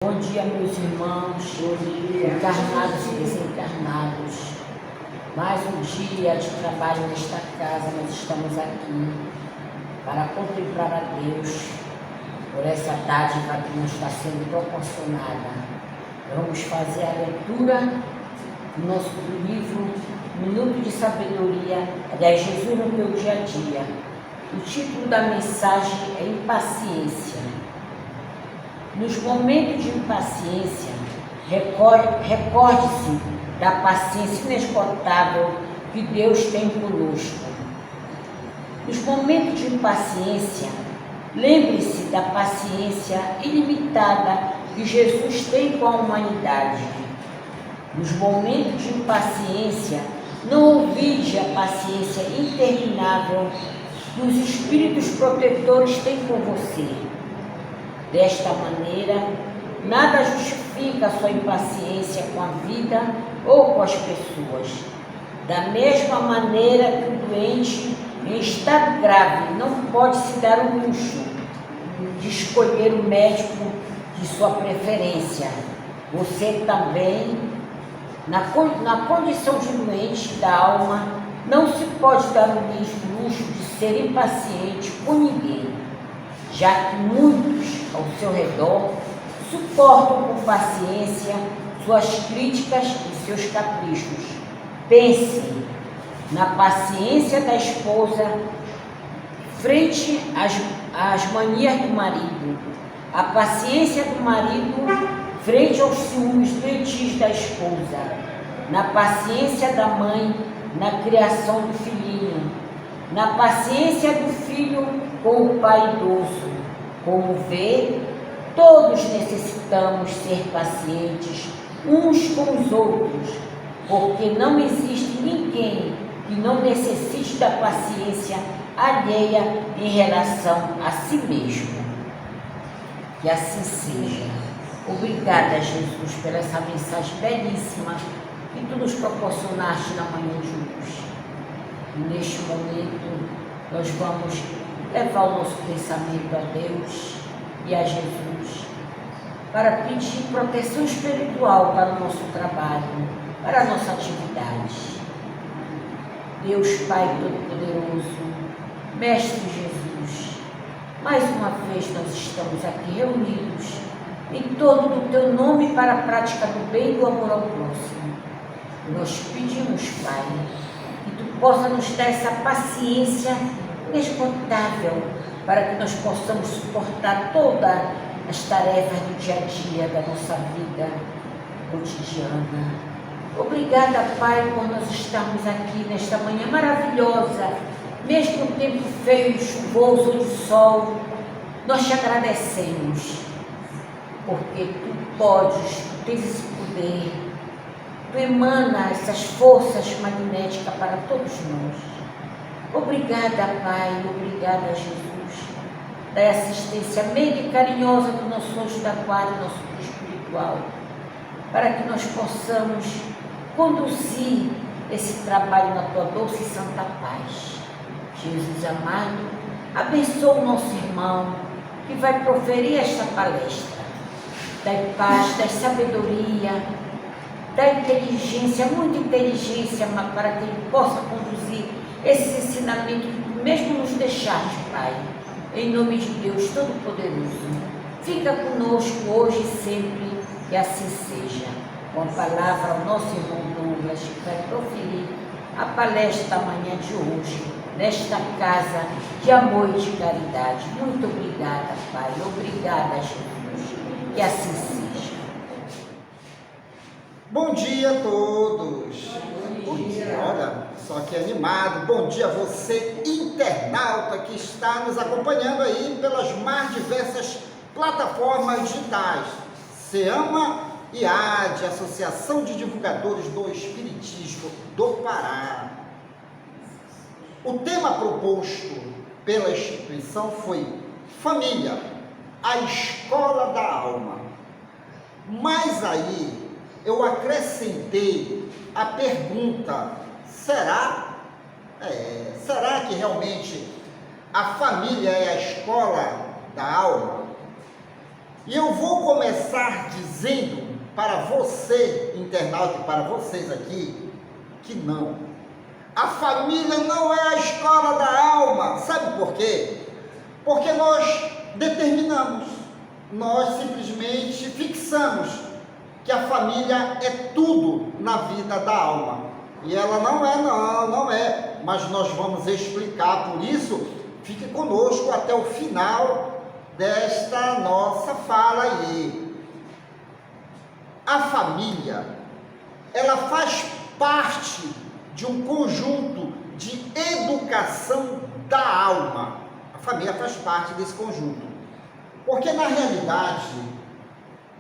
Bom dia, meus irmãos, encarnados e desencarnados. Mais um dia de trabalho nesta casa. Nós estamos aqui para contemplar a Deus por essa dádiva que nos está sendo proporcionada. Vamos fazer a leitura do livro Minuto de Sabedoria, aliás, Jesus no meu dia a dia. O título da mensagem é Impaciência. Nos momentos de impaciência, recorde-se da paciência inesgotável que Deus tem conosco. Nos momentos de impaciência, lembre-se da paciência ilimitada que Jesus tem com a humanidade. Nos momentos de impaciência, não olvide a paciência interminável que os espíritos protetores têm com você. Desta maneira, nada justifica a sua impaciência com a vida ou com as pessoas. Da mesma maneira que o doente em estado grave não pode se dar o luxo de escolher o médico de sua preferência, você também, na condição de doente da alma, não se pode dar o luxo de ser impaciente com ninguém, já que muitos ao seu redor suportam com paciência suas críticas e seus caprichos. Pense na paciência da esposa frente às manias do marido, a paciência do marido frente aos ciúmes doentios da esposa, na paciência da mãe na criação do filhinho, na paciência do filho com o pai idoso. Como vê, todos necessitamos ser pacientes uns com os outros, porque não existe ninguém que não necessite da paciência alheia em relação a si mesmo. Que assim seja. Obrigada, Jesus, pela essa mensagem belíssima que tu nos proporcionaste na manhã de hoje. E neste momento, nós vamos levar o nosso pensamento a Deus e a Jesus para pedir proteção espiritual para o nosso trabalho, para a nossa atividade. Deus Pai Todo-Poderoso, Mestre Jesus, mais uma vez nós estamos aqui reunidos em torno do Teu nome para a prática do bem e do amor ao próximo. Nós pedimos, Pai, que Tu possa nos dar essa paciência inesgotável para que nós possamos suportar todas as tarefas do dia a dia da nossa vida cotidiana. Obrigada, Pai, por nós estarmos aqui nesta manhã maravilhosa, mesmo no tempo feio, chuvoso ou de sol. Nós te agradecemos, porque Tu podes, Tu tens esse poder, Tu emana essas forças magnéticas para todos nós. Obrigada, Pai, obrigada, Jesus, da assistência meiga e carinhosa do nosso anjo da guarda, nosso guia espiritual, para que nós possamos conduzir esse trabalho na Tua doce e santa paz. Jesus amado, abençoa o nosso irmão que vai proferir esta palestra. Dai paz, dai sabedoria, dai inteligência, muita inteligência, para que ele possa conduzir esse ensinamento que Tu mesmo nos deixaste, Pai, em nome de Deus Todo-Poderoso. Fica conosco hoje e sempre, e assim seja. Com a palavra ao nosso irmão Douglas, que vai proferir a palestra da manhã de hoje, nesta casa de amor e de caridade. Muito obrigada, Pai. Obrigada, Jesus. Que assim seja. Bom dia a todos. Bom dia. Olha, só que animado. Bom dia a você, internauta, que está nos acompanhando aí pelas mais diversas plataformas digitais. SEAMA e AD, Associação de Divulgadores do Espiritismo do Pará. O tema proposto pela instituição foi Família, a Escola da Alma. Mas aí eu acrescentei a pergunta: será que realmente a família é a escola da alma? E eu vou começar dizendo para você, internauta, e para vocês aqui, que não. A família não é a escola da alma. Sabe por quê? Porque nós determinamos, nós simplesmente fixamos que a família é tudo na vida da alma. E ela não é. Mas nós vamos explicar, por isso, fique conosco até o final desta nossa fala aí. A família, ela faz parte de um conjunto de educação da alma. A família faz parte desse conjunto. Porque, na realidade,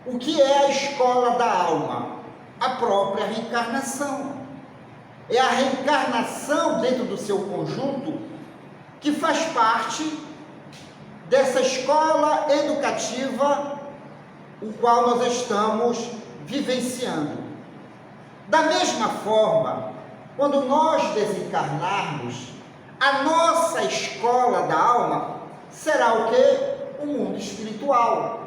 o que é a escola da alma? A própria reencarnação. É a reencarnação dentro do seu conjunto que faz parte dessa escola educativa o qual nós estamos vivenciando. Da mesma forma, quando nós desencarnarmos, a nossa escola da alma será o quê? O mundo espiritual.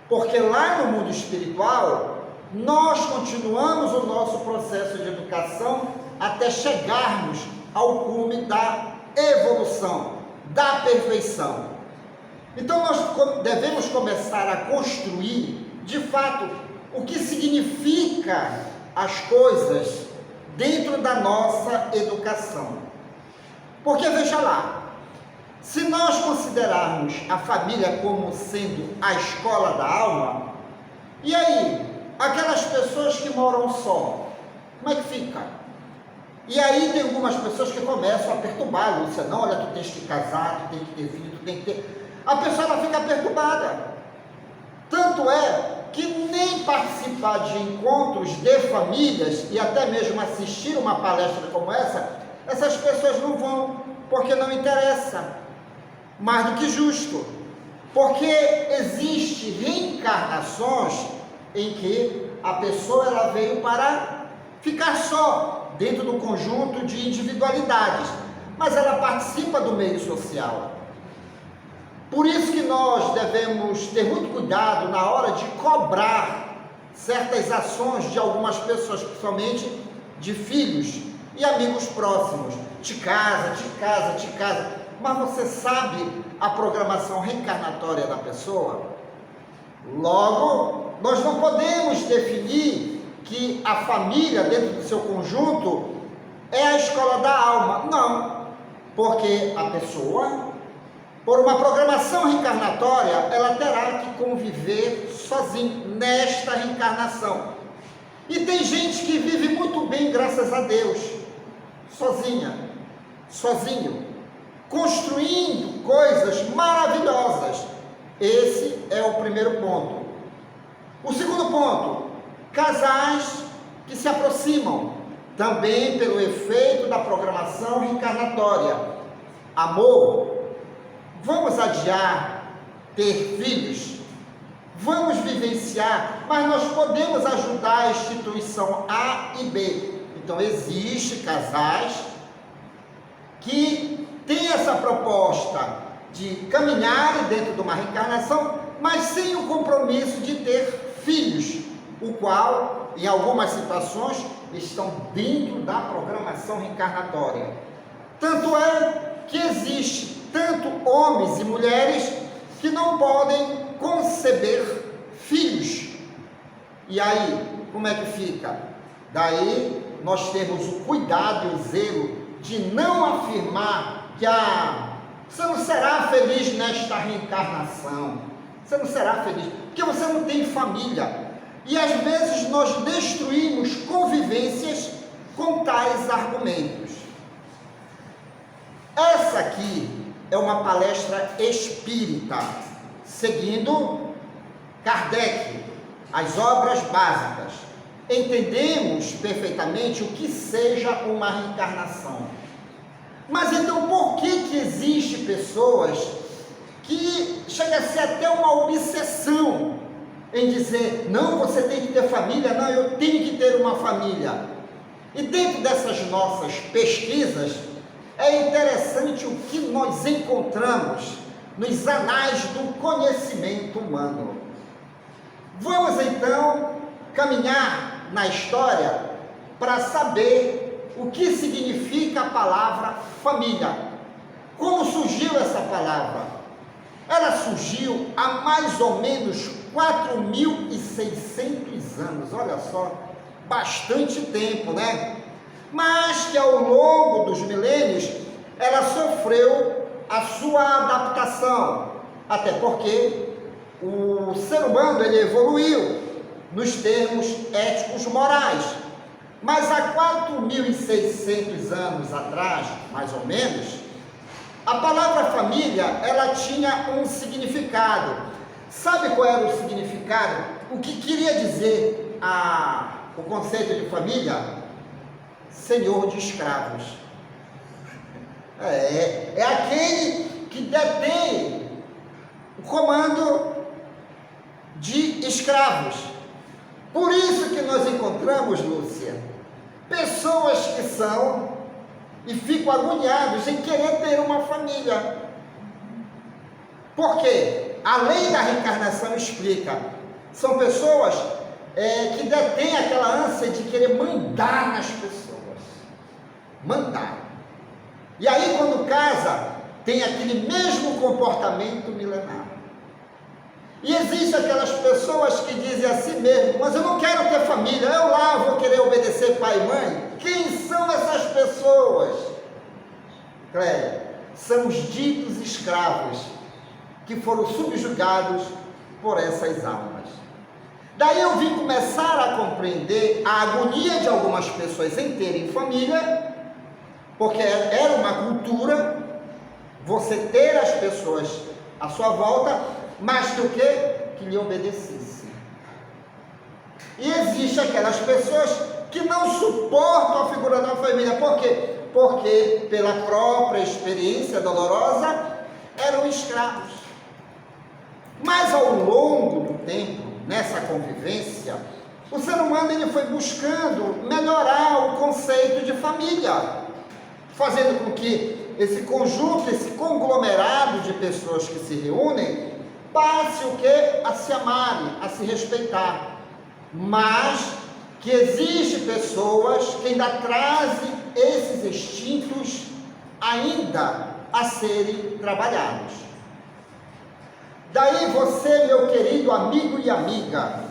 Porque lá no mundo espiritual, nós continuamos o nosso processo de educação até chegarmos ao cume da evolução, da perfeição. Então nós devemos começar a construir, de fato, o que significa as coisas dentro da nossa educação. Porque veja lá, se nós considerarmos a família como sendo a escola da alma, e aí, aquelas pessoas que moram só, como é que fica? E aí tem algumas pessoas que começam a perturbar, Lúcia, não, olha, tu tens que casar, tu tem que ter filho, tu tem que ter... A pessoa ela fica perturbada. Tanto é que nem participar de encontros de famílias e até mesmo assistir uma palestra como essa, essas pessoas não vão, porque não interessa. Mais do que justo. Porque existe reencarnações em que a pessoa ela veio para ficar só dentro do conjunto de individualidades, mas ela participa do meio social. Por isso que nós devemos ter muito cuidado na hora de cobrar certas ações de algumas pessoas, principalmente de filhos e amigos próximos. Te casa. Mas você sabe a programação reencarnatória da pessoa? Logo, nós não podemos definir que a família, dentro do seu conjunto, é a escola da alma. Não, porque a pessoa, por uma programação reencarnatória, ela terá que conviver sozinha nesta reencarnação. E tem gente que vive muito bem, graças a Deus, sozinho, construindo coisas maravilhosas. Esse é o primeiro ponto. O segundo ponto, casais que se aproximam, também pelo efeito da programação reencarnatória. Amor, vamos adiar ter filhos, vamos vivenciar, mas nós podemos ajudar a instituição A e B. Então, existem casais que têm essa proposta de caminharem dentro de uma reencarnação, mas sem o compromisso de ter filhos, o qual, em algumas situações, estão dentro da programação reencarnatória. Tanto é que existe tanto homens e mulheres que não podem conceber filhos. E aí, como é que fica? Daí nós temos o cuidado e o zelo de não afirmar que você não será feliz nesta reencarnação, você não será feliz, porque você não tem família. E às vezes nós destruímos convivências com tais argumentos. Essa aqui é uma palestra espírita, seguindo Kardec, as obras básicas. Entendemos perfeitamente o que seja uma reencarnação. Mas então por que existe pessoas que chega a ser até uma obsessão em dizer, não, você tem que ter família, não, eu tenho que ter uma família. E dentro dessas nossas pesquisas, é interessante o que nós encontramos nos anais do conhecimento humano. Vamos então caminhar na história para saber o que significa a palavra família. Como surgiu essa palavra? Ela surgiu há mais ou menos 4.600 anos, olha só, bastante tempo, né? Mas que ao longo dos milênios ela sofreu a sua adaptação, até porque o ser humano ele evoluiu nos termos éticos morais. Mas há 4.600 anos atrás, mais ou menos, a palavra família ela tinha um significado. Sabe qual era o significado? O que queria dizer o conceito de família? Senhor de escravos. É aquele que detém o comando de escravos. Por isso que nós encontramos, Lúcia, pessoas que são e ficam agoniados em querer ter uma família. Por quê? A lei da reencarnação explica. São pessoas que detêm aquela ânsia de querer mandar nas pessoas. Mandar. E aí quando casa, tem aquele mesmo comportamento milenar. E existem aquelas pessoas que dizem a si mesmo, mas eu não quero ter família, eu lá vou querer obedecer pai e mãe. Quem são essas pessoas? Cléia, são os ditos escravos que foram subjugados por essas almas. Daí eu vim começar a compreender a agonia de algumas pessoas em terem família, porque era uma cultura você ter as pessoas à sua volta, mas que o quê? Que lhe obedecessem. E existem aquelas pessoas que não suportam a figura da família. Por quê? Porque pela própria experiência dolorosa eram escravos. Mas ao longo do tempo, nessa convivência, o ser humano ele foi buscando melhorar o conceito de família, fazendo com que esse conjunto, esse conglomerado de pessoas que se reúnem, passe o quê? A se amarem, a se respeitar. Mas que existem pessoas que ainda trazem esses instintos ainda a serem trabalhados. Daí você, meu querido amigo e amiga,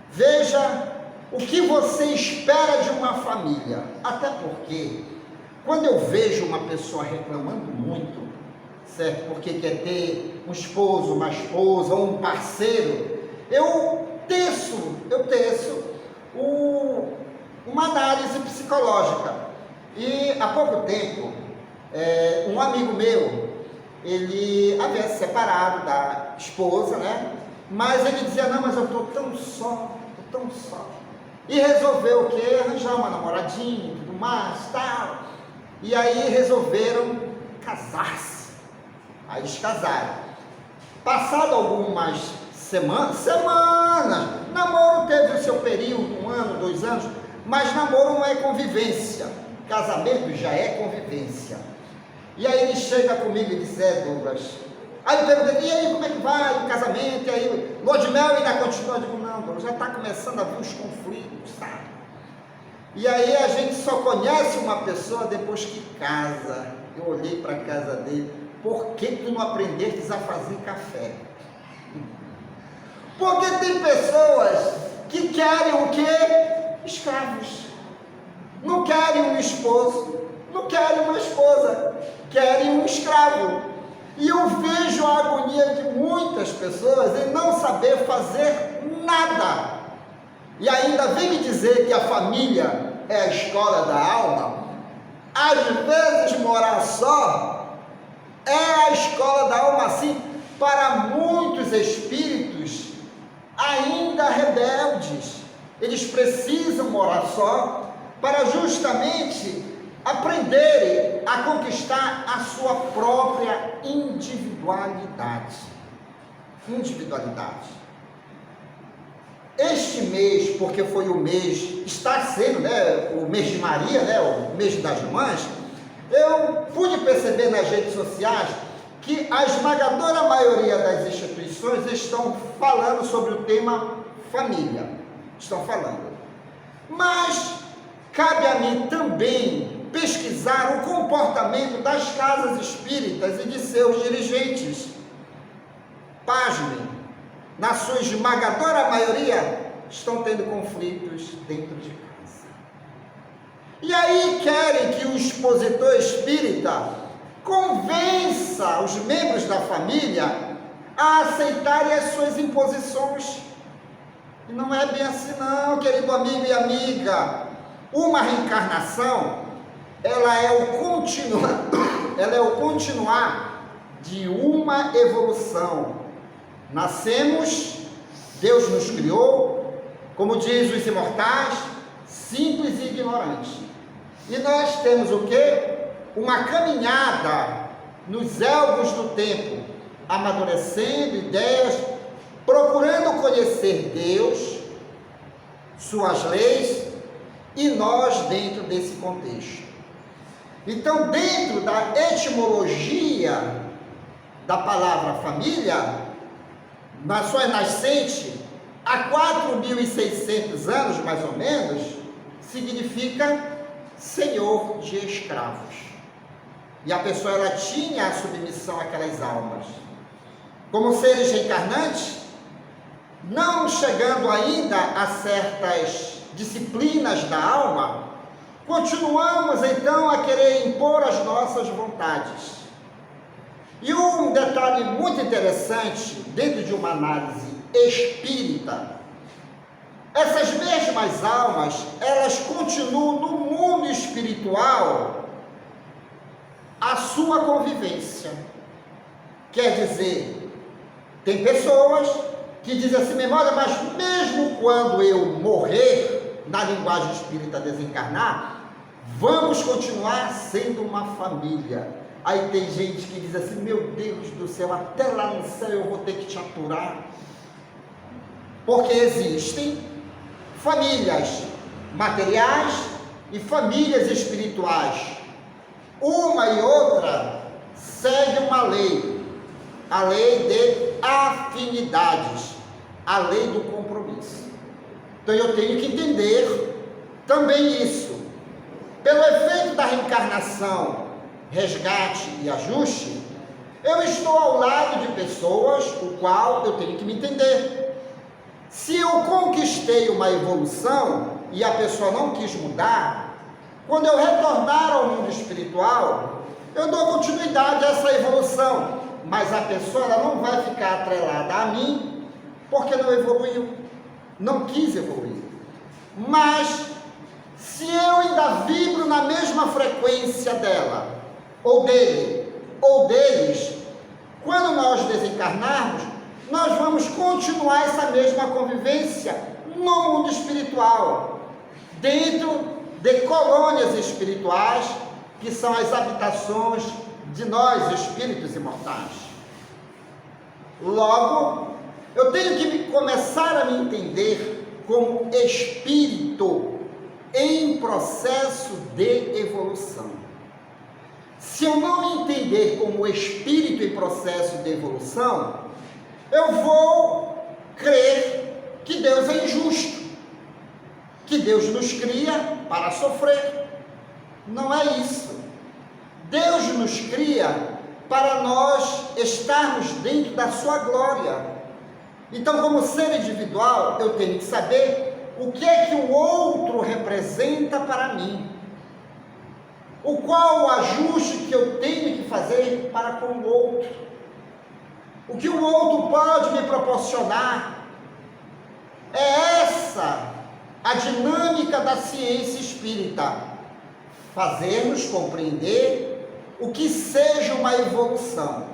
veja o que você espera de uma família. Até porque, quando eu vejo uma pessoa reclamando muito, certo? Porque quer ter um esposo, uma esposa, ou um parceiro, eu teço uma análise psicológica. E há pouco tempo, um amigo meu, ele havia se separado da esposa, né? Mas ele dizia, não, mas eu estou tão só. E resolveu o quê? Arranjar uma namoradinha e tudo mais, tal. E aí resolveram casar-se. Aí eles casaram. Passado algumas semanas, namoro teve o seu período, 1 ano, 2 anos, mas namoro não é convivência. Casamento já é convivência. E aí ele chega comigo e diz, Douglas. Aí eu perguntei, e aí como é que vai o casamento? E aí, lua de mel ainda continua? Eu digo, não, Douglas, já está começando a vir os conflitos, sabe? E aí a gente só conhece uma pessoa depois que casa. Eu olhei para a casa dele, por que tu não aprendestes a fazer café? Porque tem pessoas que querem o quê? Escravos. Não querem um esposo, não querem uma esposa, querem um escravo. E eu vejo a agonia de muitas pessoas em não saber fazer nada. E ainda vem me dizer que a família é a escola da alma. Às vezes morar só é a escola da alma, assim, para muitos espíritos ainda rebeldes. Eles precisam morar só para justamente aprenderem a conquistar a sua própria individualidade. Este mês, porque foi o mês, está sendo, né, o mês de Maria, né, o mês das mães, eu pude perceber nas redes sociais que a esmagadora maioria das instituições estão falando sobre o tema família estão falando. Mas cabe a mim também pesquisar o comportamento das casas espíritas e de seus dirigentes. Pasmem, na sua esmagadora maioria, estão tendo conflitos dentro de casa. E aí querem que o expositor espírita convença os membros da família a aceitarem as suas imposições. E não é bem assim não, querido amigo e amiga. Uma reencarnação, ela é o continuar de uma evolução. Nascemos, Deus nos criou, como diz os imortais, simples e ignorantes. E nós temos o quê? Uma caminhada nos elvos do tempo, amadurecendo ideias, procurando conhecer Deus, suas leis e nós dentro desse contexto. Então, dentro da etimologia da palavra família, na sua nascente, há 4.600 anos, mais ou menos, significa senhor de escravos. E a pessoa, ela tinha a submissão àquelas almas. Como seres reencarnantes, não chegando ainda a certas disciplinas da alma, continuamos então a querer impor as nossas vontades. E um detalhe muito interessante, dentro de uma análise espírita, essas mesmas almas, elas continuam no mundo espiritual a sua convivência. Quer dizer, tem pessoas que dizem assim mesmo, olha, mas mesmo quando eu morrer, na linguagem espírita desencarnar, vamos continuar sendo uma família. Aí tem gente que diz assim, meu Deus do céu, até lá no céu eu vou ter que te aturar. Porque existem famílias materiais e famílias espirituais. Uma e outra segue uma lei, a lei de afinidades, a lei do compromisso. Então eu tenho que entender também isso. Pelo efeito da reencarnação, resgate e ajuste, eu estou ao lado de pessoas, o qual eu tenho que me entender. Se eu conquistei uma evolução e a pessoa não quis mudar, quando eu retornar ao mundo espiritual, eu dou continuidade a essa evolução, mas a pessoa, ela não vai ficar atrelada a mim, porque não evoluiu, não quis evoluir. Mas, se eu ainda vibro na mesma frequência dela, ou dele, ou deles, quando nós desencarnarmos, nós vamos continuar essa mesma convivência no mundo espiritual, dentro de colônias espirituais, que são as habitações de nós, espíritos imortais. Logo, eu tenho que começar a me entender como espírito em processo de evolução. Se eu não me entender como espírito em processo de evolução, eu vou crer que Deus é injusto, que Deus nos cria para sofrer. Não é isso. Deus nos cria para nós estarmos dentro da sua glória. Então, como ser individual, eu tenho que saber o que é que o outro representa para mim. Qual o ajuste que eu tenho que fazer para com o outro? O que o outro pode me proporcionar? É essa a dinâmica da ciência espírita. Fazer-nos compreender o que seja uma evolução.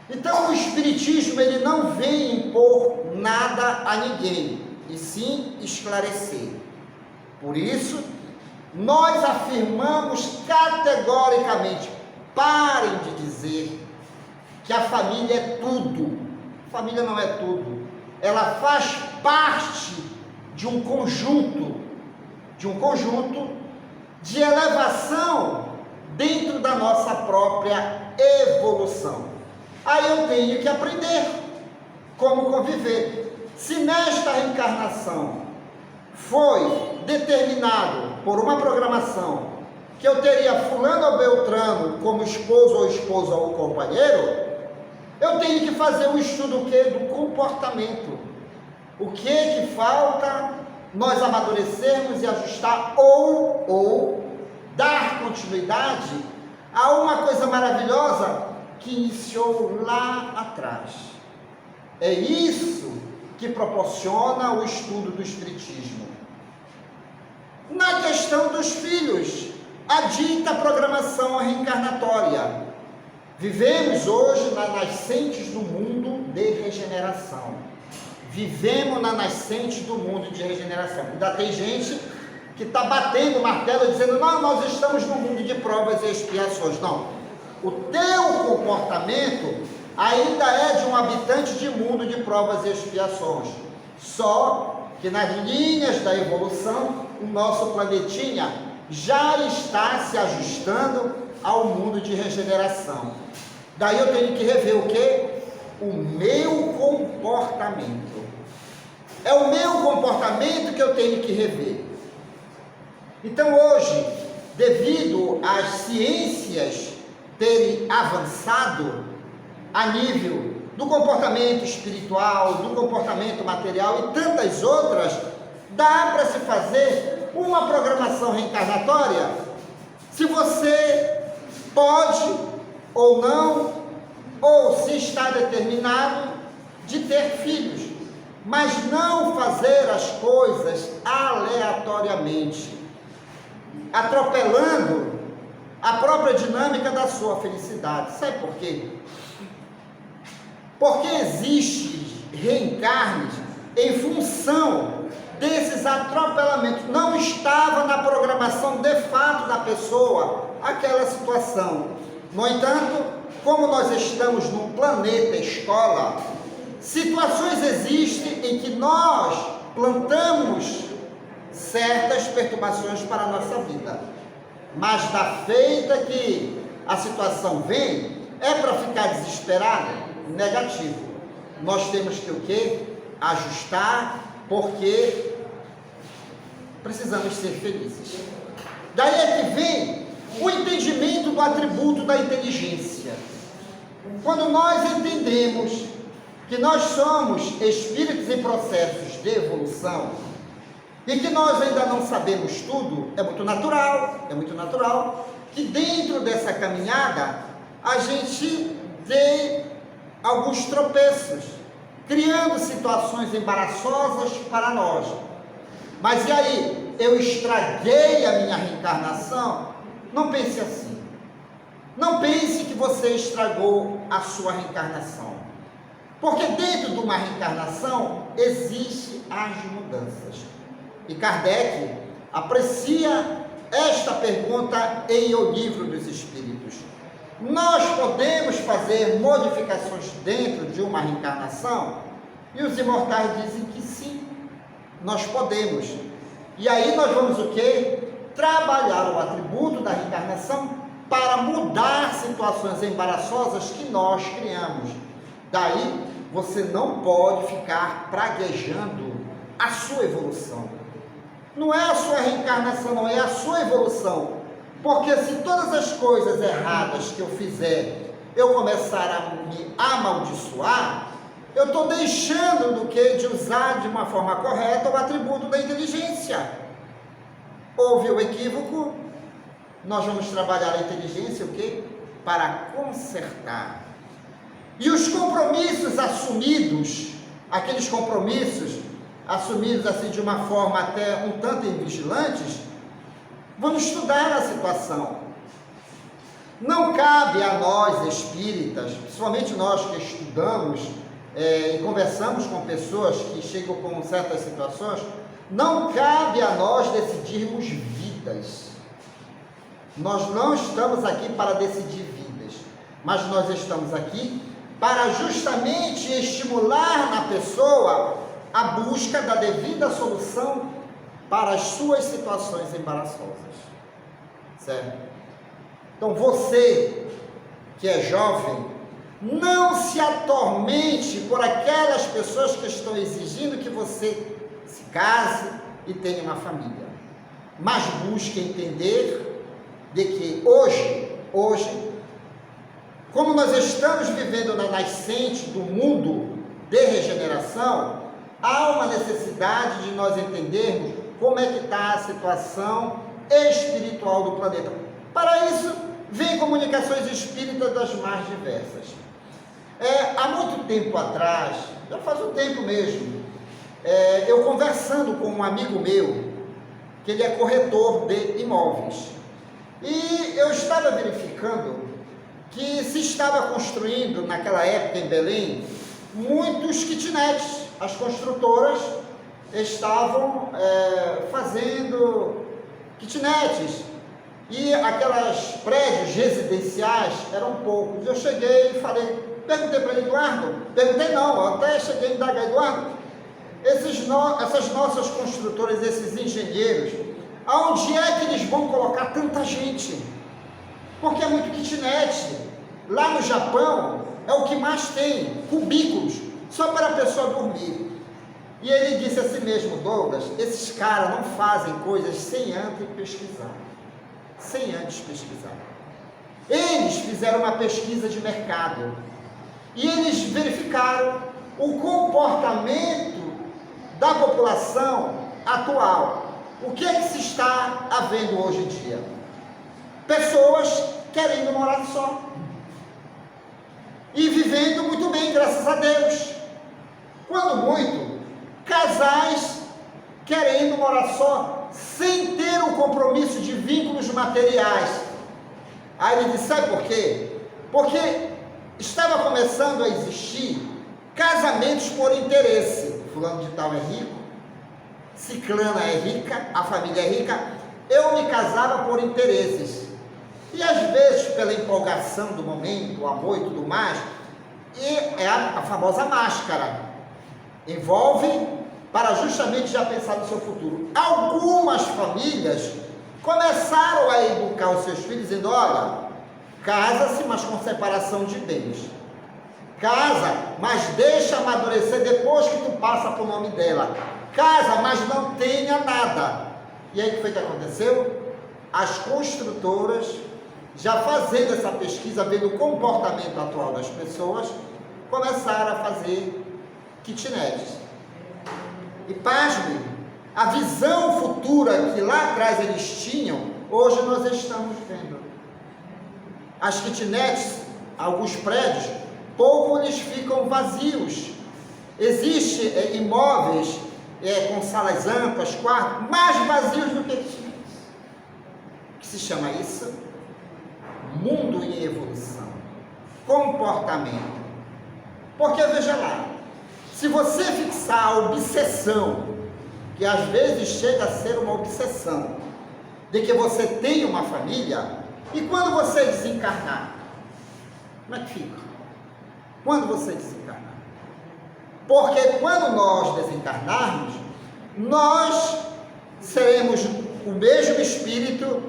Então o espiritismo, ele não vem impor nada a ninguém, e sim esclarecer. Por isso, nós afirmamos categoricamente, parem de dizer que a família é tudo. A família não é tudo. Ela faz parte de um conjunto de elevação dentro da nossa própria evolução. Aí eu tenho que aprender como conviver. Se nesta reencarnação foi determinado por uma programação que eu teria fulano ou beltrano como esposo ou esposa ou companheiro, eu tenho que fazer um estudo o quê? Do comportamento. O que falta nós amadurecermos e ajustar ou dar continuidade a uma coisa maravilhosa que iniciou lá atrás. É isso que proporciona o estudo do Espiritismo. Na questão dos filhos, a dita programação reencarnatória. Vivemos hoje nas nascentes do mundo de regeneração. Vivemos na nascente do mundo de regeneração. Ainda tem gente que está batendo o martelo dizendo, não, nós estamos no mundo de provas e expiações. Não. O teu comportamento ainda é de um habitante de mundo de provas e expiações. Só que nas linhas da evolução, o nosso planetinha já está se ajustando ao mundo de regeneração. Daí eu tenho que rever o quê? O meu comportamento. É o meu comportamento que eu tenho que rever. Então hoje, devido às ciências terem avançado a nível do comportamento espiritual, do comportamento material e tantas outras, dá para se fazer uma programação reencarnatória se você pode ou não, ou se está determinado de ter filhos, mas não fazer as coisas aleatoriamente, atropelando a própria dinâmica da sua felicidade. Sabe por quê? Porque existe reencarnes em função desses atropelamentos. Não estava na programação de fato da pessoa aquela situação. No entanto, como nós estamos num planeta escola, situações existem em que nós plantamos certas perturbações para a nossa vida. Mas da feita que a situação vem, é para ficar desesperado? Negativo. Nós temos que o quê? Ajustar, porque precisamos ser felizes. Daí é que vem o entendimento do atributo da inteligência. Quando nós entendemos que nós somos espíritos em processos de evolução e que nós ainda não sabemos tudo, é muito natural que dentro dessa caminhada a gente dê alguns tropeços, criando situações embaraçosas para nós. Mas e aí? Eu estraguei a minha reencarnação? Não pense assim. Não pense que você estragou a sua reencarnação. Porque dentro de uma reencarnação existem as mudanças. E Kardec aprecia esta pergunta em O Livro dos Espíritos. Nós podemos fazer modificações dentro de uma reencarnação? E os imortais dizem que sim, nós podemos. E aí nós vamos o quê? Trabalhar o atributo da reencarnação para mudar situações embaraçosas que nós criamos. Daí você não pode ficar praguejando a sua evolução. Não é a sua reencarnação, não é a sua evolução. Porque se todas as coisas erradas que eu fizer, eu começar a me amaldiçoar, eu estou deixando do que de usar de uma forma correta o atributo da inteligência. Houve o equívoco, nós vamos trabalhar a inteligência o quê? Para consertar. E os compromissos assumidos, aqueles compromissos assumidos assim de uma forma até um tanto invigilantes, vamos estudar a situação. Não cabe a nós espíritas, principalmente nós que estudamos e conversamos com pessoas que chegam com certas situações, não cabe a nós decidirmos vidas. Nós não estamos aqui para decidir vidas, mas nós estamos aqui para justamente estimular na pessoa a busca da devida solução para as suas situações embaraçosas, certo? Então você que é jovem, Não se atormente por aquelas pessoas que estão exigindo que você se case e tenha uma família. Mas busque entender de que hoje, como nós estamos vivendo na nascente do mundo de regeneração, há uma necessidade de nós entendermos como é que está a situação espiritual do planeta. Para isso, vem comunicações espíritas das mais diversas. Há muito tempo atrás, já faz um tempo mesmo, eu conversando com um amigo meu, que ele é corretor de imóveis, e eu estava verificando que se estava construindo, naquela época em Belém, muitos kitnets. As construtoras estavam fazendo kitnets, e aquelas prédios residenciais eram poucos. Eu cheguei e falei, perguntei para ele, Eduardo, perguntei não, até cheguei a indagar, Eduardo, essas nossas construtoras, esses engenheiros, aonde é que eles vão colocar tanta gente? Porque é muito kitnet. Lá no Japão é o que mais tem, cubículos, só para a pessoa dormir. E ele disse assim mesmo, Douglas, esses caras não fazem coisas sem antes pesquisar. Sem antes pesquisar. Eles fizeram uma pesquisa de mercado e eles verificaram o comportamento da população atual. O que é que se está havendo hoje em dia? Pessoas querendo morar só e vivendo muito bem, graças a Deus. Quando muito, casais querendo morar só, sem ter um compromisso de vínculos materiais. Aí ele disse, sabe por quê? Porque estava começando a existir casamentos por interesse. Fulano de tal é rico, ciclana é rica, a família é rica, eu me casava por interesses. E às vezes, pela empolgação do momento, o amor e tudo mais, e é a famosa máscara. Envolve para justamente já pensar no seu futuro. Algumas famílias começaram a educar os seus filhos dizendo, olha, casa-se, mas com separação de bens. Casa, mas deixa amadurecer depois que tu passa para o nome dela. Casa, mas não tenha nada. E aí o que foi que aconteceu? As construtoras, já fazendo essa pesquisa, vendo o comportamento atual das pessoas, começaram a fazer kitnets. E pasmem, a visão futura que lá atrás eles tinham, hoje nós estamos vendo. As kitnets, alguns prédios, pouco eles ficam vazios. Existem imóveis com salas amplas, quartos, mais vazios do que kitnets. O que se chama isso? Mundo em evolução. Comportamento. Porque veja lá, se você fixar a obsessão, que às vezes chega a ser uma obsessão, de que você tem uma família, e quando você desencarnar, como é que fica? Quando você desencarnar? Porque quando nós desencarnarmos, nós seremos o mesmo espírito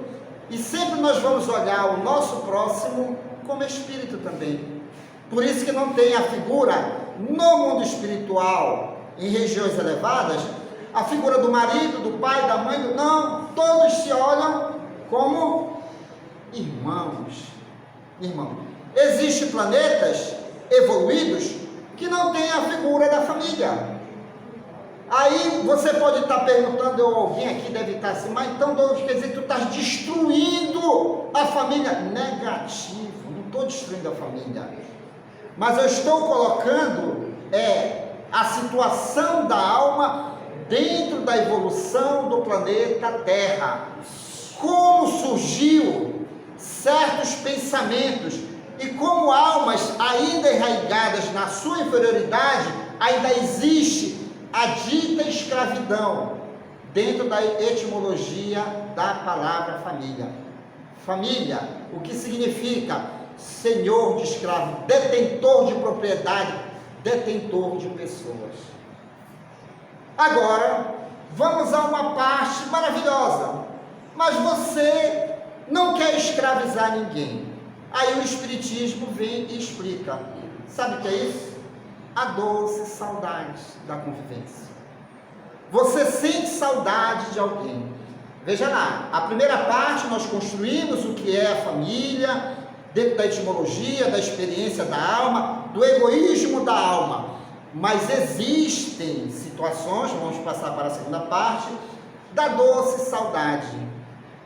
e sempre nós vamos olhar o nosso próximo como espírito também. Por isso que não tem a figura no mundo espiritual, em regiões elevadas, a figura do marido, do pai, da mãe, não, todos se olham como irmãos. Existem planetas evoluídos que não têm a figura da família. Aí você pode estar perguntando, alguém aqui deve estar assim, mas então quer dizer que tu estás destruindo a família? Negativo, não estou destruindo a família, mas eu estou colocando a situação da alma dentro da evolução do planeta Terra. Como surgiu certos pensamentos e como almas ainda enraigadas na sua inferioridade, ainda existe a dita escravidão dentro da etimologia da palavra família. Família, o que significa? Senhor de escravo, detentor de propriedade, detentor de pessoas. Agora, vamos a uma parte maravilhosa. Mas você não quer escravizar ninguém. Aí o Espiritismo vem e explica. Sabe o que é isso? A doce saudade da convivência. Você sente saudade de alguém. Veja lá, a primeira parte nós construímos o que é a família, dentro da etimologia, da experiência da alma, do egoísmo da alma. Mas existem situações, vamos passar para a segunda parte, da doce saudade.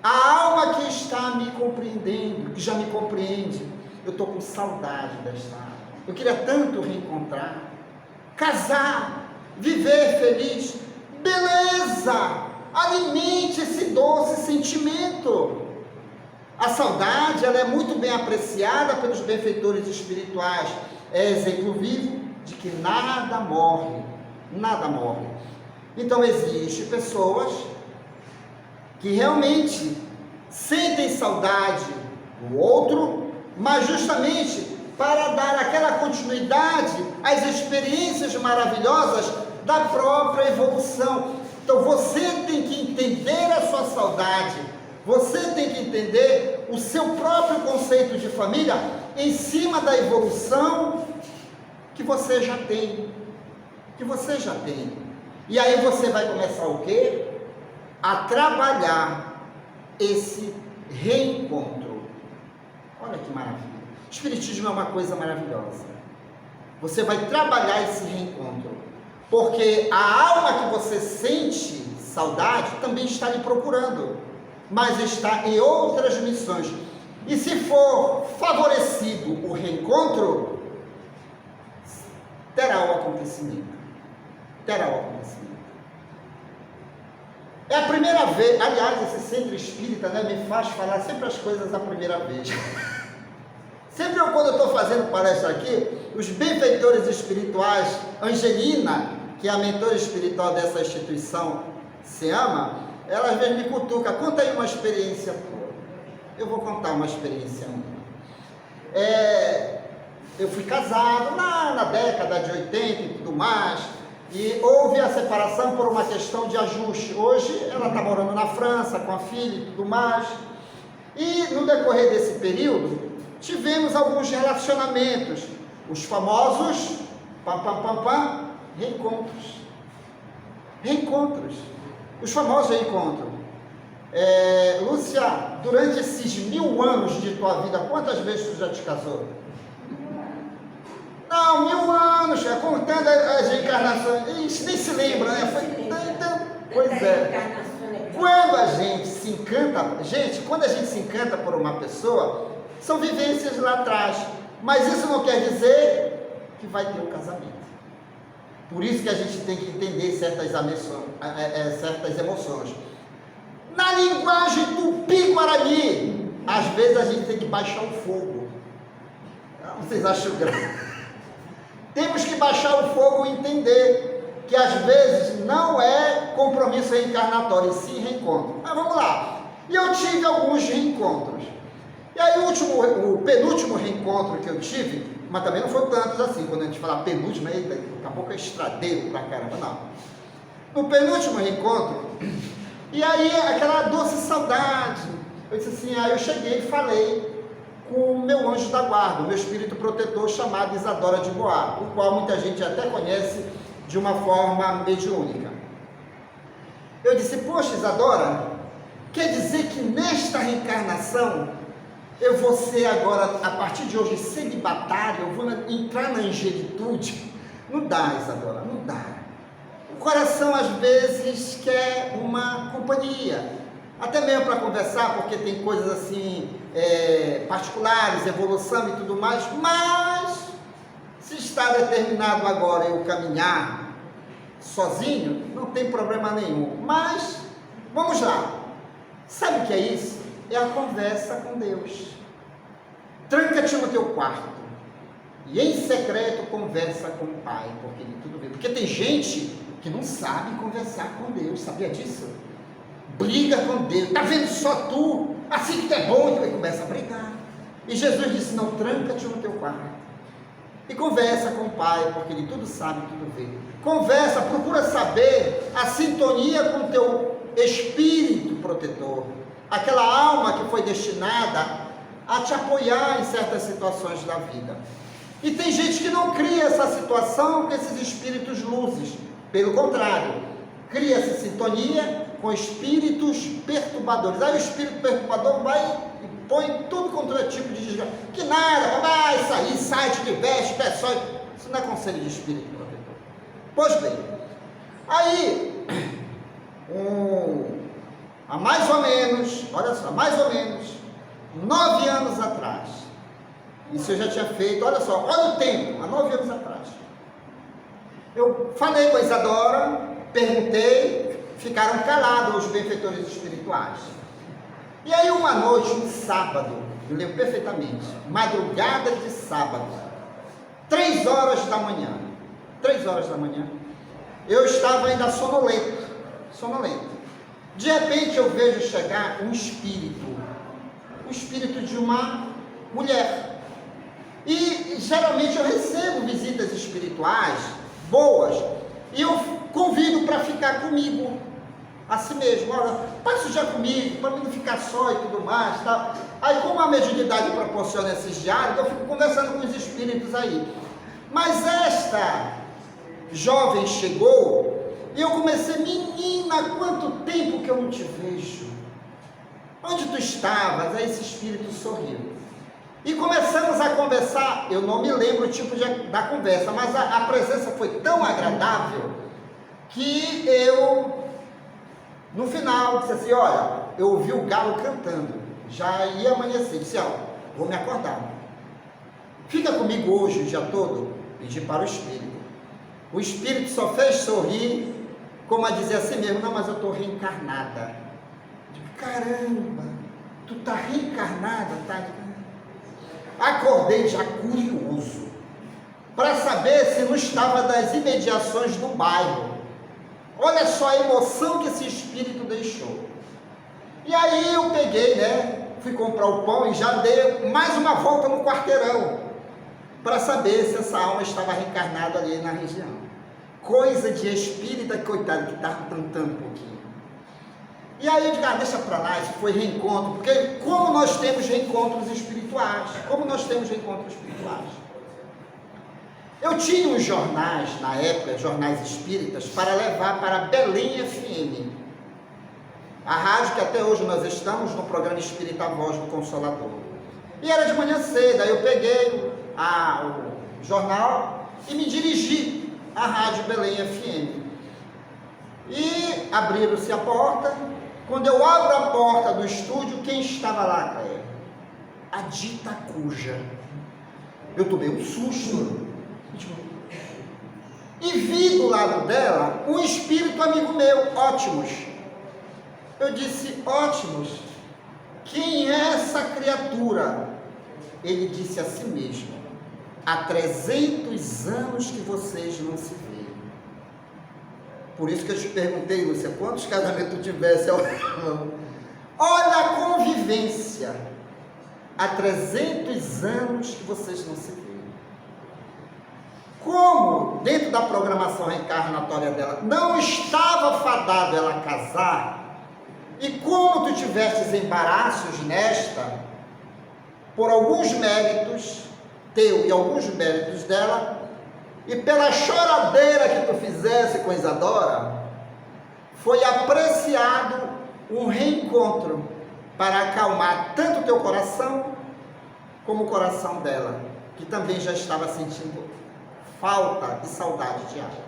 A alma que está me compreendendo, que já me compreende, eu estou com saudade desta alma. Eu queria tanto reencontrar, casar, viver feliz. Beleza! Alimente esse doce sentimento. A saudade, ela é muito bem apreciada pelos benfeitores espirituais. É exemplo vivo de que nada morre, nada morre. Então existem pessoas que realmente sentem saudade do outro, mas justamente para dar aquela continuidade às experiências maravilhosas da própria evolução. Então você tem que entender a sua saudade, você tem que entender o seu próprio conceito de família em cima da evolução que você já tem, E aí você vai começar o quê? A trabalhar esse reencontro. Olha que maravilha. O Espiritismo é uma coisa maravilhosa. Você vai trabalhar esse reencontro, porque a alma que você sente saudade também está lhe procurando, mas está em outras missões. E se for favorecido o reencontro, terá o acontecimento. É a primeira vez, aliás, esse centro espírita, me faz falar sempre as coisas a primeira vez. Sempre quando eu estou fazendo palestra aqui, os benfeitores espirituais, Angelina, que é a mentora espiritual dessa instituição, se ama, ela às vezes me cutuca, conta aí uma experiência tua. Eu vou contar uma experiência minha. Eu fui casado lá na década de 80 e tudo mais, e houve a separação por uma questão de ajuste. Hoje ela está morando na França com a filha e tudo mais, e no decorrer desse período tivemos alguns relacionamentos, os famosos reencontros, os famosos reencontros. Lúcia, durante esses 1000 anos de tua vida, quantas vezes tu já te casou? Não, 1000 anos, contando as reencarnações, isso nem se lembra, Pois é. Quando a gente se encanta, quando a gente se encanta por uma pessoa, são vivências lá atrás, mas isso não quer dizer que vai ter um casamento. Por isso que a gente tem que entender certas emoções. Na linguagem tupi-guarani, às vezes a gente tem que baixar o fogo. Vocês acham graça? Temos que baixar o fogo e entender que às vezes não é compromisso reencarnatório, e sim reencontro. Mas vamos lá. E eu tive alguns reencontros. E aí o penúltimo reencontro que eu tive, mas também não foi tantos assim, quando a gente fala penúltimo, eita, daqui a pouco é estradeiro pra caramba, não. No penúltimo reencontro, e aí aquela doce saudade, eu disse assim, aí eu cheguei e falei com o meu anjo da guarda, o meu espírito protetor chamado Isadora de Boá, o qual muita gente até conhece de uma forma mediúnica. Eu disse, poxa Isadora, quer dizer que nesta reencarnação eu vou ser agora, a partir de hoje, celibatário, eu vou entrar na angelitude? Não dá, Isadora, não dá. O coração às vezes quer uma companhia, até mesmo para conversar, porque tem coisas assim, particulares, evolução e tudo mais, mas se está determinado agora eu caminhar sozinho, não tem problema nenhum. Mas, vamos lá, sabe o que é isso? É a conversa com Deus. Tranca-te no teu quarto e em secreto conversa com o Pai, porque ele tudo vê. Porque tem gente que não sabe conversar com Deus, sabia disso? Briga com Deus, tá vendo só tu, assim que tu é bom, e começa a brigar. E Jesus disse, não, tranca-te no teu quarto e conversa com o Pai, porque ele tudo sabe, tudo vê. Conversa, procura saber a sintonia com o teu espírito protetor, aquela alma que foi destinada a te apoiar em certas situações da vida. E tem gente que não cria essa situação com esses espíritos luzes. Pelo contrário, cria-se sintonia com espíritos perturbadores. Aí o espírito perturbador vai e põe tudo contra o tipo de desgraça. Que nada, vai sair, sai, te diverte, pessoal. Isso não é conselho de espírito protetor. Pois bem, aí, há mais ou menos, olha só, mais ou menos 9 anos atrás, isso eu já tinha feito, olha só, olha o tempo, há 9 anos atrás, eu falei com a Isadora, perguntei, ficaram calados os benfeitores espirituais. E aí uma noite, um sábado, eu lembro perfeitamente, madrugada de sábado, 3 horas da manhã, eu estava ainda sonolento. De repente eu vejo chegar um espírito de uma mulher. E geralmente eu recebo visitas espirituais boas e eu convido para ficar comigo, assim mesmo. Olha, passa o dia comigo, para mim não ficar só e tudo mais, tá? Aí como a mediunidade proporciona esses diários, eu fico conversando com os espíritos aí. Mas esta jovem chegou e eu comecei, menina, quanto tempo que eu não te vejo? Onde tu estavas? Aí esse espírito sorriu. E começamos a conversar, eu não me lembro o tipo da conversa, mas a presença foi tão agradável que eu, no final, disse assim, olha, eu ouvi o galo cantando, já ia amanhecer, disse, ó, vou me acordar. Fica comigo hoje o dia todo, pedi para o espírito. O espírito só fez sorrir, como a dizer assim mesmo, não, mas eu estou reencarnada. Digo, caramba, tu está reencarnada, tá? Acordei já curioso, para saber se não estava das imediações do bairro. Olha só a emoção que esse espírito deixou. E aí eu peguei, né, fui comprar o pão e já dei mais uma volta no quarteirão, para saber se essa alma estava reencarnada ali na região. Coisa de espírita, coitado, que estava tentando um pouquinho. E aí eu digo, deixa para lá, isso foi reencontro, porque como nós temos reencontros espirituais, Eu tinha uns jornais, na época, jornais espíritas, para levar para Belém FM, a rádio que até hoje nós estamos no programa Espírita Voz do Consolador. E era de manhã cedo, aí eu peguei o jornal e me dirigi à rádio Belém FM. E abriram-se a porta. Quando eu abro a porta do estúdio, quem estava lá, Cléia? A dita cuja. Eu tomei um susto. E vi do lado dela um espírito amigo meu, Ótimos. Eu disse, Ótimos, quem é essa criatura? Ele disse a si mesmo, há 300 anos que vocês não se veem. Por isso que eu te perguntei, Lúcia, quantos casamentos tivesse? Olha a convivência. Há 300 anos que vocês não se veem. Como, dentro da programação reencarnatória dela, não estava fadado ela casar, e como tu tivesses embaraços nesta, por alguns méritos teu e alguns méritos dela, e pela choradeira que tu fizesse com Isadora, foi apreciado um reencontro para acalmar tanto o teu coração, como o coração dela, que também já estava sentindo falta e saudade de água.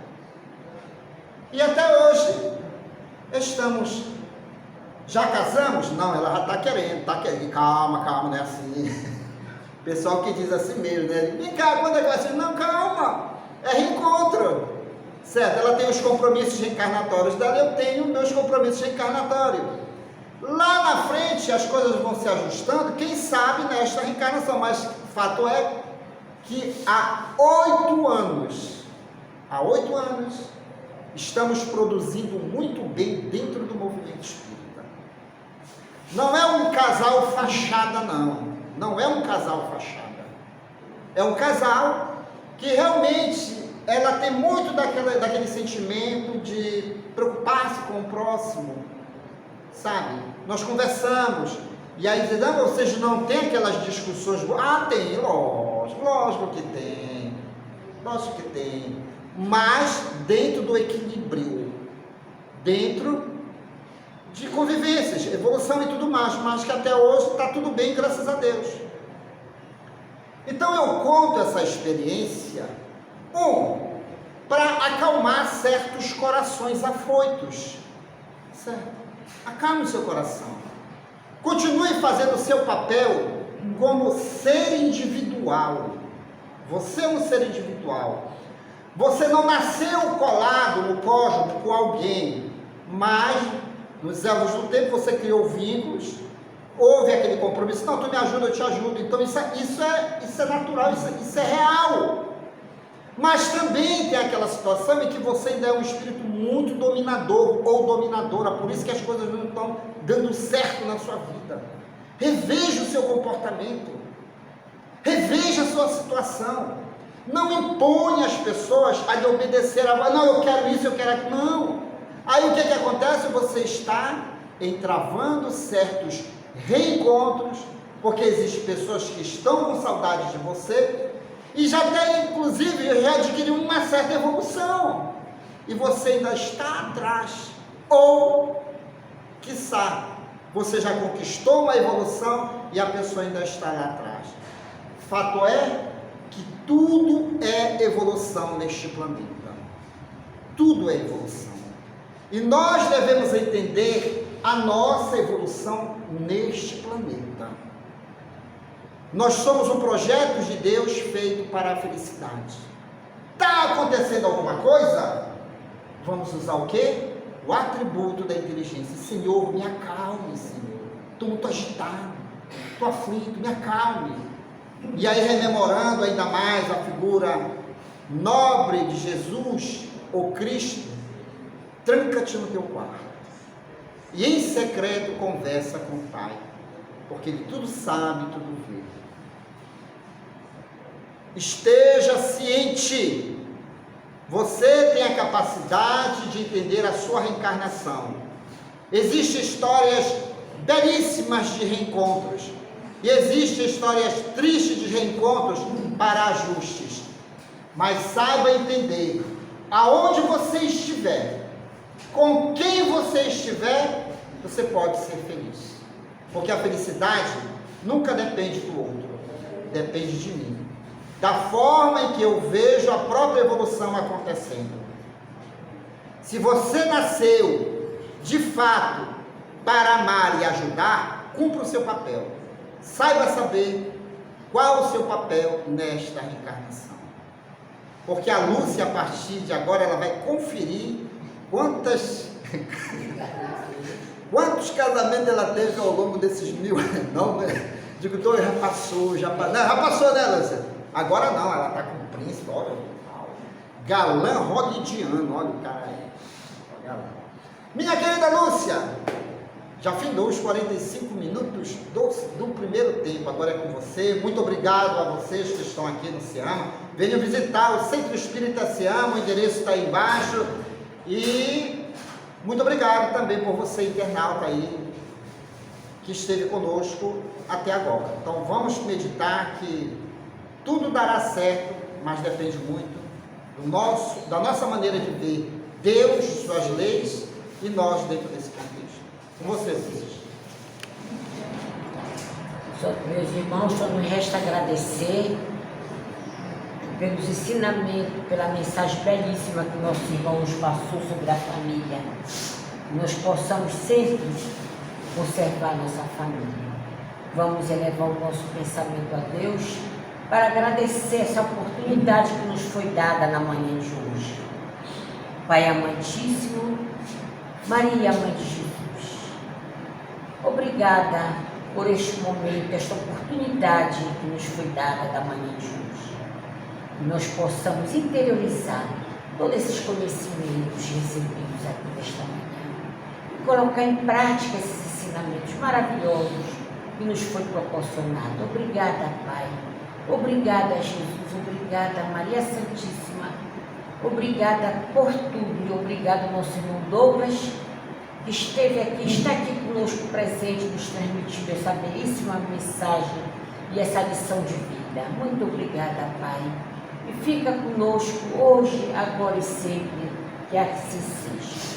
E até hoje, estamos, já casamos? Não, ela já está querendo, calma, não é assim. Pessoal que diz assim mesmo, né? Vem cá, quando é que vai ser? Não, calma, é reencontro, certo? Ela tem os compromissos reencarnatórios dela, eu tenho meus compromissos reencarnatórios. Lá na frente as coisas vão se ajustando, quem sabe nesta reencarnação, mas o fato é que há 8 anos, estamos produzindo muito bem dentro do movimento espírita. Não é um casal fachada, não é um casal fachada. É um casal que realmente ela tem muito daquele sentimento de preocupar-se com o próximo, sabe? Nós conversamos, e aí dizem, não, vocês não têm aquelas discussões, tem, lógico. lógico. Lógico que tem. Lógico que tem. Mas dentro do equilíbrio. Dentro de convivências, evolução e tudo mais. Mas que até hoje está tudo bem, graças a Deus. Então eu conto essa experiência, para acalmar certos corações afoitos. Certo? Acalme o seu coração. Continue fazendo o seu papel como ser individual. Você é um ser individual. Você não nasceu colado no cosmos com alguém, mas nos erros do tempo você criou vínculos, houve aquele compromisso. Não, tu me ajuda, eu te ajudo. Então isso é natural, isso é real. Mas também tem aquela situação em que você ainda é um espírito muito dominador ou dominadora, por isso que as coisas não estão dando certo na sua vida. Reveja o seu comportamento, reveja a sua situação. Não imponha as pessoas a lhe obedecer não, eu quero isso, eu quero aquilo. Não. Aí o que acontece? Você está entravando certos reencontros, porque existem pessoas que estão com saudade de você e já tem, inclusive, já adquiriu uma certa evolução, e você ainda está atrás, ou, quiçá, você já conquistou uma evolução e a pessoa ainda está lá atrás. Fato é que tudo é evolução neste planeta, tudo é evolução, e nós devemos entender a nossa evolução neste planeta. Nós somos um projeto de Deus feito para a felicidade. Está acontecendo alguma coisa? Vamos usar o quê? O atributo da inteligência. Senhor, me acalme, Senhor. Estou muito agitado, estou aflito, me acalme. E aí, rememorando ainda mais a figura nobre de Jesus, ou Cristo, tranca-te no teu quarto e em secreto conversa com o Pai, porque Ele tudo sabe, tudo vê. Esteja ciente, você tem a capacidade de entender a sua reencarnação. Existem histórias belíssimas de reencontros, e existem histórias tristes de reencontros para ajustes, mas saiba entender, aonde você estiver, com quem você estiver, você pode ser feliz, porque a felicidade nunca depende do outro, depende de mim, da forma em que eu vejo a própria evolução acontecendo. Se você nasceu de fato para amar e ajudar, cumpra o seu papel, saiba saber qual o seu papel nesta reencarnação, porque a Lúcia, a partir de agora, ela vai conferir quantos casamentos ela teve ao longo desses 1000 anos, não, né? Digo, então já passou, né, Lúcia? Agora não, ela está com o príncipe, olha, galã hollywoodiano, olha o cara aí, olha lá. Minha querida Lúcia, já findou os 45 minutos do primeiro tempo, agora é com você. Muito obrigado a vocês que estão aqui no Seama. Venham visitar o Centro Espírita Seama, o endereço está aí embaixo. E muito obrigado também por você, internauta aí, que esteve conosco até agora. Então vamos meditar que tudo dará certo, mas depende muito da nossa maneira de ver Deus, suas leis e nós dentro desse contexto. Com vocês. Meus irmãos, só me resta agradecer pelos ensinamentos, pela mensagem belíssima que nosso irmão nos passou sobre a família. Que nós possamos sempre conservar nossa família. Vamos elevar o nosso pensamento a Deus para agradecer essa oportunidade que nos foi dada na manhã de hoje. Pai amantíssimo, Maria, Mãe de Jesus, obrigada por este momento, esta oportunidade que nos foi dada da manhã de hoje. Que nós possamos interiorizar todos esses conhecimentos recebidos aqui nesta manhã e colocar em prática esses ensinamentos maravilhosos que nos foi proporcionado. Obrigada, Pai. Obrigada, Jesus. Obrigada, Maria Santíssima. Obrigada por tudo. E obrigado, nosso irmão Douglas, que esteve aqui, está aqui conosco presente, nos transmitindo essa belíssima mensagem e essa lição de vida. Muito obrigada, Pai. E fica conosco hoje, agora e sempre, que assim seja.